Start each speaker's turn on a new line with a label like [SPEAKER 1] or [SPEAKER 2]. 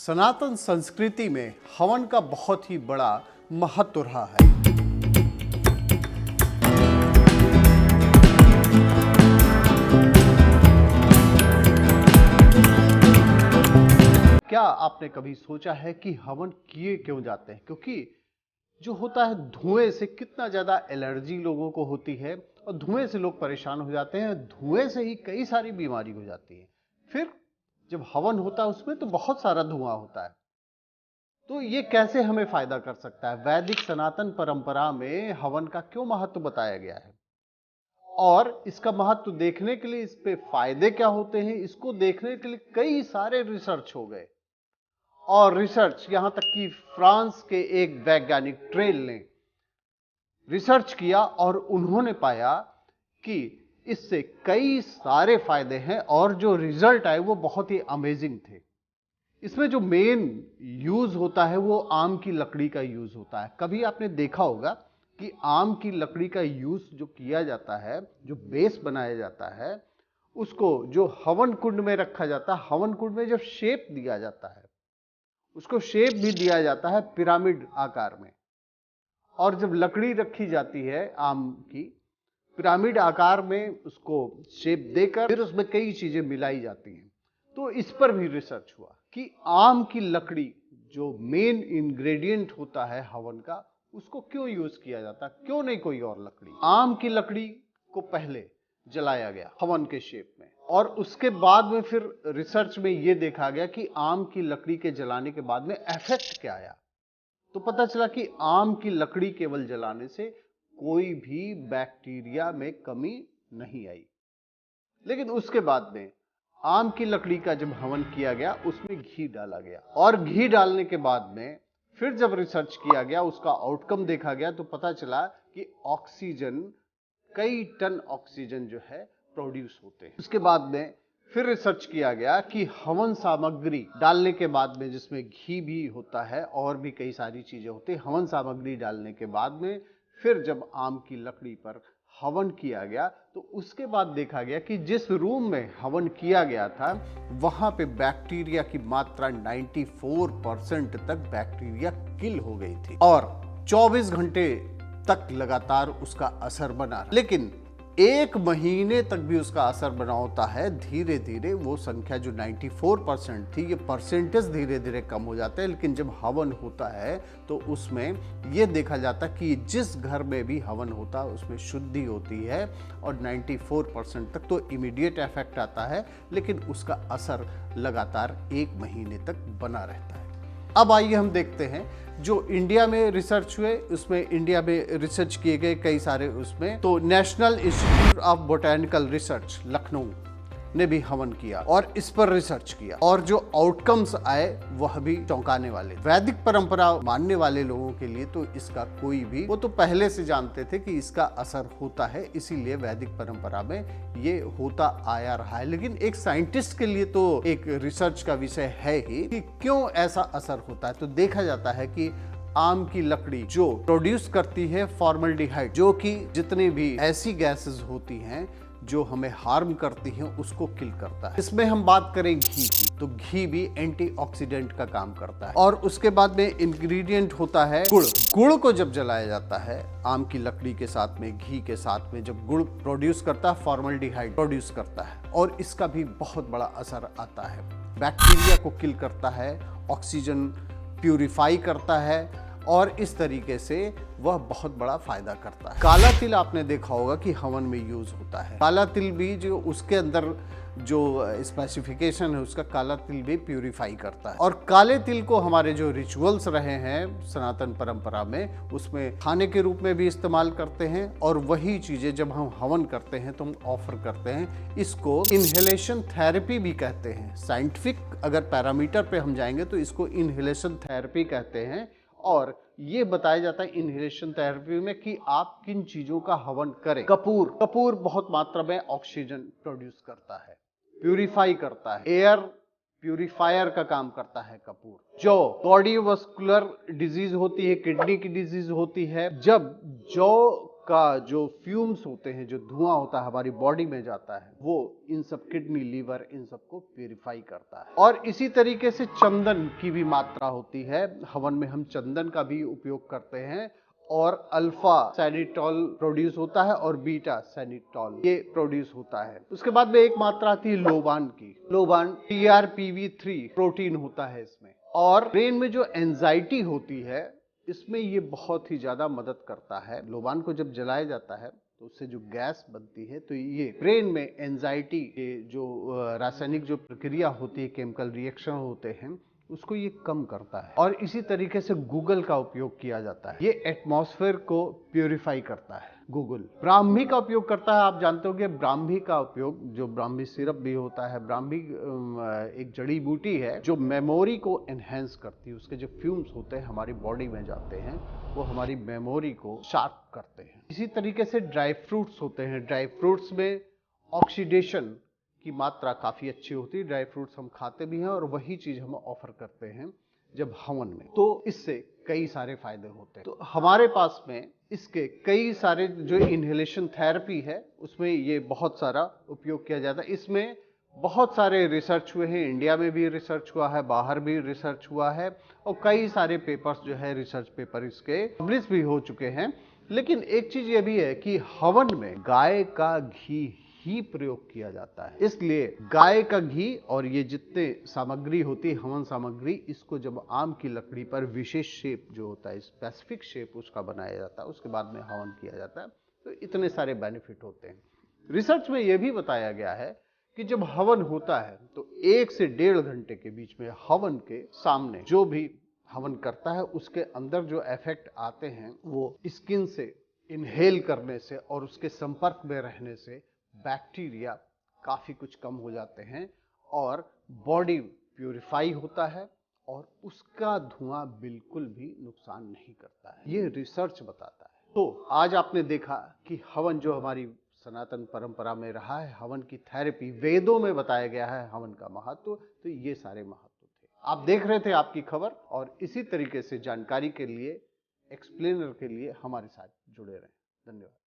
[SPEAKER 1] सनातन संस्कृति में हवन का बहुत ही बड़ा महत्व रहा है। क्या आपने कभी सोचा है कि हवन किए क्यों जाते हैं? क्योंकि जो होता है धुएं से कितना ज्यादा एलर्जी लोगों को होती है और धुएं से लोग परेशान हो जाते हैं। धुएं से ही कई सारी बीमारी हो जाती है। फिर जब हवन होता है उसमें तो बहुत सारा धुआं होता है, तो ये कैसे हमें फायदा कर सकता है? वैदिक सनातन परंपरा में हवन का क्यों महत्व बताया गया है और इसका महत्व देखने के लिए, इस पे फायदे क्या होते हैं, इसको देखने के लिए कई सारे रिसर्च हो गए। और रिसर्च यहां तक कि फ्रांस के एक वैज्ञानिक ट्रेल ने रिसर्च किया और उन्होंने पाया कि इससे कई सारे फायदे हैं और जो रिजल्ट आए वो बहुत ही अमेजिंग थे। इसमें जो मेन यूज होता है वो आम की लकड़ी का यूज होता है। कभी आपने देखा होगा कि आम की लकड़ी का यूज जो किया जाता है, जो बेस बनाया जाता है, उसको जो हवन कुंड में रखा जाता है, हवन कुंड में जब शेप दिया जाता है, उसको शेप भी दिया जाता है पिरामिड आकार में। और जब लकड़ी रखी जाती है आम की, पिरामिड आकार में उसको शेप देकर फिर उसमें कई चीजें मिलाई जाती हैं। तो इस पर भी रिसर्च हुआ कि आम की लकड़ी जो मेन इंग्रेडिएंट होता है हवन का, उसको क्यों यूज किया जाता, क्यों नहीं कोई और लकड़ी। आम की लकड़ी को पहले जलाया गया हवन के शेप में और उसके बाद में फिर रिसर्च में यह देखा गया कि आम की लकड़ी के जलाने के बाद में इफेक्ट क्या आया। तो पता चला कि आम की लकड़ी केवल जलाने से कोई भी बैक्टीरिया में कमी नहीं आई। लेकिन उसके बाद में आम की लकड़ी का जब हवन किया गया उसमें घी डाला गया और घी डालने के बाद में फिर जब रिसर्च किया गया, उसका आउटकम देखा गया, तो पता चला कि ऑक्सीजन, कई टन ऑक्सीजन जो है प्रोड्यूस होते हैं। उसके बाद में फिर रिसर्च किया गया कि हवन सामग्री डालने के बाद में, जिसमें घी भी होता है और भी कई सारी चीजें होती है, हवन सामग्री डालने के बाद में फिर जब आम की लकड़ी पर हवन किया गया तो उसके बाद देखा गया कि जिस रूम में हवन किया गया था वहां पे बैक्टीरिया की मात्रा 94% तक बैक्टीरिया किल हो गई थी और 24 घंटे तक लगातार उसका असर बना। लेकिन 1 महीने तक भी उसका असर बना होता है, धीरे धीरे वो संख्या जो 94% थी, ये परसेंटेज धीरे धीरे कम हो जाता है। लेकिन जब हवन होता है तो उसमें ये देखा जाता कि जिस घर में भी हवन होता है उसमें शुद्धि होती है और 94% तक तो इमीडिएट इफेक्ट आता है, लेकिन उसका असर लगातार 1 महीने तक बना रहता है। अब आइए हम देखते हैं जो इंडिया में रिसर्च हुए, उसमें इंडिया में रिसर्च किए गए कई सारे, उसमें तो national institute of botanical research Lucknow ने भी हवन किया और इस पर रिसर्च किया और जो आउटकम्स आए वह भी चौंकाने वाले। वैदिक परंपरा मानने वाले लोगों के लिए तो इसका कोई भी, वो तो पहले से जानते थे कि इसका असर होता है, इसीलिए वैदिक परंपरा में ये होता आया रहा है। लेकिन एक साइंटिस्ट के लिए तो एक रिसर्च का विषय है ही कि क्यों ऐसा असर होता है। तो देखा जाता है कि आम की लकड़ी जो प्रोड्यूस करती है फॉर्मल्डिहाइड, जो कि जितनी भी ऐसी गैसेस होती हैं जो हमें हार्म करती हैं उसको किल करता है। इसमें हम बात करें घी की, तो घी भी एंटीऑक्सीडेंट का काम करता है। और उसके बाद में इंग्रेडिएंट होता है गुड़। गुड़ को जब जलाया जाता है आम की लकड़ी के साथ में, घी के साथ में, जब गुड़ प्रोड्यूस करता है फॉर्मल्डिहाइड प्रोड्यूस करता है और इसका भी बहुत बड़ा असर आता है। बैक्टीरिया को किल करता है, ऑक्सीजन प्यूरिफाई करता है और इस तरीके से वह बहुत बड़ा फायदा करता है। काला तिल आपने देखा होगा कि हवन में यूज होता है। काला तिल भी जो उसके अंदर जो स्पेसिफिकेशन है उसका, काला तिल भी प्यूरिफाई करता है। और काले तिल को हमारे जो रिचुअल्स रहे हैं सनातन परंपरा में, उसमें खाने के रूप में भी इस्तेमाल करते हैं और वही चीजें जब हम हवन करते हैं तो हम ऑफर करते हैं। इसको इनहेलेशन थेरेपी भी कहते हैं। साइंटिफिक अगर पैरामीटर पे हम जाएंगे तो इसको इनहेलेशन थेरेपी कहते हैं। और ये बताया जाता है इनहेलेशन थेरेपी में कि आप किन चीजों का हवन करें। कपूर बहुत मात्रा में ऑक्सीजन प्रोड्यूस करता है, प्यूरिफाई करता है, एयर प्यूरिफायर का काम करता है कपूर। जो बॉडी वस्कुलर डिजीज होती है, किडनी की डिजीज होती है, जब जौ का जो फ्यूम्स होते हैं, जो धुआं होता है हमारी बॉडी में जाता है, वो इन सब किडनी, लीवर, इन सबको प्यूरिफाई करता है। और इसी तरीके से चंदन की भी मात्रा होती है। हवन में हम चंदन का भी उपयोग करते हैं और अल्फा सैनिटॉल प्रोड्यूस होता है और बीटा सैनिटॉल ये प्रोड्यूस होता है। उसके बाद में एक मात्रा आती है लोबान की। लोबान TRPV3 प्रोटीन होता है इसमें। और ब्रेन में जो एंजाइटी होती है इसमें ये बहुत ही ज्यादा मदद करता है। लोबान को जब जलाया जाता है तो उससे जो गैस बनती है, तो ये ब्रेन में एंजाइटी के जो रासायनिक जो प्रक्रिया होती है, केमिकल रिएक्शन होते हैं, उसको ये कम करता है। और इसी तरीके से गूगल का उपयोग किया जाता है। ये एटमॉस्फेयर को प्यूरिफाई करता है। गूगल ब्राह्मी का उपयोग करता है। आप जानते होंगे ब्राह्मी का उपयोग, जो ब्राह्मी सिरप भी होता है, ब्राह्मी एक जड़ी बूटी है जो मेमोरी को एनहेंस करती है। उसके जो फ्यूम्स होते हैं हमारी बॉडी में जाते हैं, वो हमारी मेमोरी को शार्प करते हैं। इसी तरीके से ड्राई फ्रूट्स होते हैं। ड्राई फ्रूट्स में ऑक्सीडेशन की मात्रा काफी अच्छी होती है। ड्राई फ्रूट्स हम खाते भी हैं और वही चीज हम ऑफर करते हैं जब हवन में, तो इससे कई सारे फायदे होते हैं। तो हमारे पास में इसके कई सारे जो इनहेलेशन थेरेपी है उसमें ये बहुत सारा उपयोग किया जाता है। इसमें बहुत सारे रिसर्च हुए हैं, इंडिया में भी रिसर्च हुआ है, बाहर भी रिसर्च हुआ है और कई सारे पेपर्स जो है, रिसर्च पेपर इसके पब्लिश भी हो चुके हैं। लेकिन एक चीज ये भी है कि हवन में गाय का घी ही प्रयोग किया जाता है। इसलिए गाय का घी और ये जितने सामग्री होती है, हवन सामग्री, इसको जब आम की लकड़ी पर विशेष शेप जो होता है, स्पेसिफिक शेप उसका बनाया जाता है, उसके बाद में हवन किया जाता है, तो इतने सारे बेनिफिट होते हैं। रिसर्च में यह भी बताया गया है कि जब हवन होता है तो 1 से 1.5 घंटे के बीच में हवन के सामने जो भी हवन करता है उसके अंदर जो इफेक्ट आते हैं वो स्किन से इनहेल करने से और उसके संपर्क में रहने से बैक्टीरिया काफी कुछ कम हो जाते हैं और बॉडी प्यूरिफाई होता है और उसका धुआं बिल्कुल भी नुकसान नहीं करता है। ये रिसर्च बताता है। तो आज आपने देखा कि हवन जो हमारी सनातन परंपरा में रहा है, हवन की थेरेपी, वेदों में बताया गया है हवन का महत्व, तो ये सारे महत्व थे। आप देख रहे थे आपकी खबर, और इसी तरीके से जानकारी के लिए, एक्सप्लेनर के लिए हमारे साथ जुड़े रहें। धन्यवाद।